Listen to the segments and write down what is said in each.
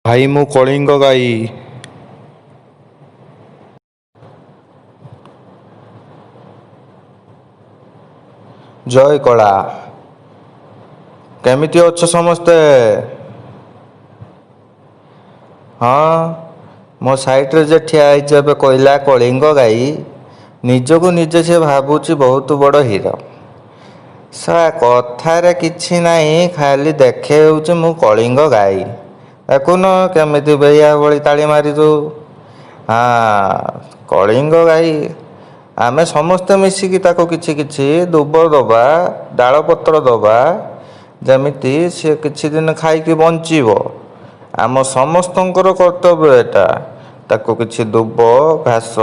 ଭାଇ ମୁଁ କଳିଙ୍ଗ ଗାଈ। ଜୟ କଳା। କେମିତି ଅଛ ସମସ୍ତେ? ହଁ, ମୋ ସାଇଟ୍ରେ ଯେ ଠିଆ ହେଇଛି ଏବେ କହିଲା କଳିଙ୍ଗ ଗାଈ, ନିଜକୁ ନିଜେ ସେ ଭାବୁଛି ବହୁତ ବଡ଼ ହିରୋ। କଥାରେ କିଛି ନାହିଁ, ଖାଲି ଦେଖେଇ ହେଉଛି ମୁଁ କଳିଙ୍ଗ ଗାଈ। ଦେଖୁନ କେମିତି ବେହିଆ ଭଳି ତାଳି ମାରିଛୁ। କଳିଙ୍ଗ ଗାଈ। ଆମେ ସମସ୍ତେ ମିଶିକି ତାକୁ କିଛି କିଛି ଦୁବ ଦବା, ଡାଳପତ୍ର ଦବା, ଯେମିତି ସେ କିଛି ଦିନ ଖାଇକି ବଞ୍ଚିବ। ଆମ ସମସ୍ତଙ୍କର କର୍ତ୍ତବ୍ୟ ଏଟା। ତାକୁ କିଛି ଦୁବ, ଘାସ,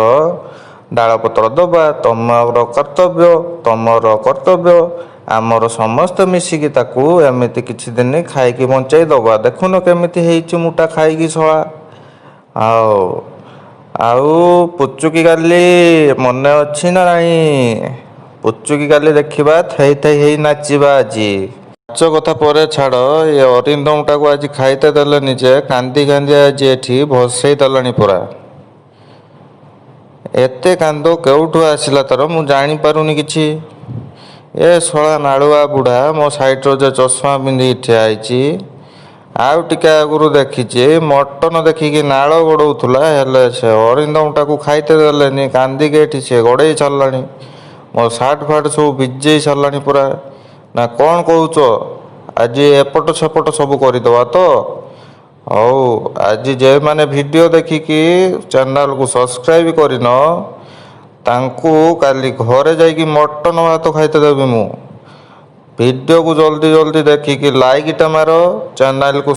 ଡାଳପତ୍ର ଦବା ତମର କର୍ତ୍ତବ୍ୟ, ତମର କର୍ତ୍ତବ୍ୟ। ଆମର ସମସ୍ତେ ମିଶିକି ତାକୁ ଏମିତି କିଛି ଦିନ ଖାଇକି ବଞ୍ଚାଇ ଦବା। ଦେଖୁନ କେମିତି ହେଇଛି ମୁଟା ଖାଇକି ଶଳା। ଆଉ ପୁଚୁକି କାଲି ମନେ ଅଛି ନା ନାହିଁ? ପୁଚୁକି କାଲି ଦେଖିବା, ଥେଇ ଥେଇ ହେଇ ନାଚିବା ଆଜି। ନାଚ କଥା ପରେ ଛାଡ଼, ଏ ଅରିନ୍ଦମଟାକୁ ଆଜି ଖାଇତେ ଦେଲେନି ଯେ କାନ୍ଦି କାନ୍ଦି ଆଜି ଏଠି ଭସେଇ ଦେଲାଣି ପୁରା। ଏତେ କାନ୍ଦ କେଉଠୁ ଆସିଲା ତାର ମୁଁ ଜାଣିପାରୁନି କିଛି। ଏ ଶଳା ନାଳୁଆ ବୁଢ଼ା ମୋ ସାଇଟ୍ର ଯେ ଚଷମା ପିନ୍ଧିକି ଠିଆ ହେଇଛି, ଆଉ ଟିକେ ଆଗରୁ ଦେଖିଛି ମଟନ ଦେଖିକି ନାଳ ଗଡ଼ଉଥିଲା, ହେଲେ ସେ ଅରିନ୍ଦମଟାକୁ ଖାଇତେ ଦେଲେନି, କାନ୍ଦିକି ଏଠି ସେ ଗଡ଼େଇ ସାରିଲାଣି। ମୋ ସାର୍ଟ ଫାଟ ସବୁ ଭିଜେଇ ସାରିଲାଣି ପୁରା। ନା କ'ଣ କହୁଛ? ଆଜି ଏପଟ ସେପଟ ସବୁ କରିଦେବା ତ? ହଉ, ଆଜି ଯେଉଁମାନେ ଭିଡ଼ିଓ ଦେଖିକି ଚ୍ୟାନେଲକୁ ସବସ୍କ୍ରାଇବ୍ କରିନ, ତାଙ୍କୁ କାଲି ଘରେ ଯାଇକି ମଟନ ଭାତ ଖାଇତେ ଦେବି ମୁଁ। ଭିଡ଼ିଓକୁ ଜଲ୍ଦି ଜଲ୍ଦି ଦେଖିକି ଲାଇକ୍ଟା ମାର, ଚ୍ୟାନେଲକୁ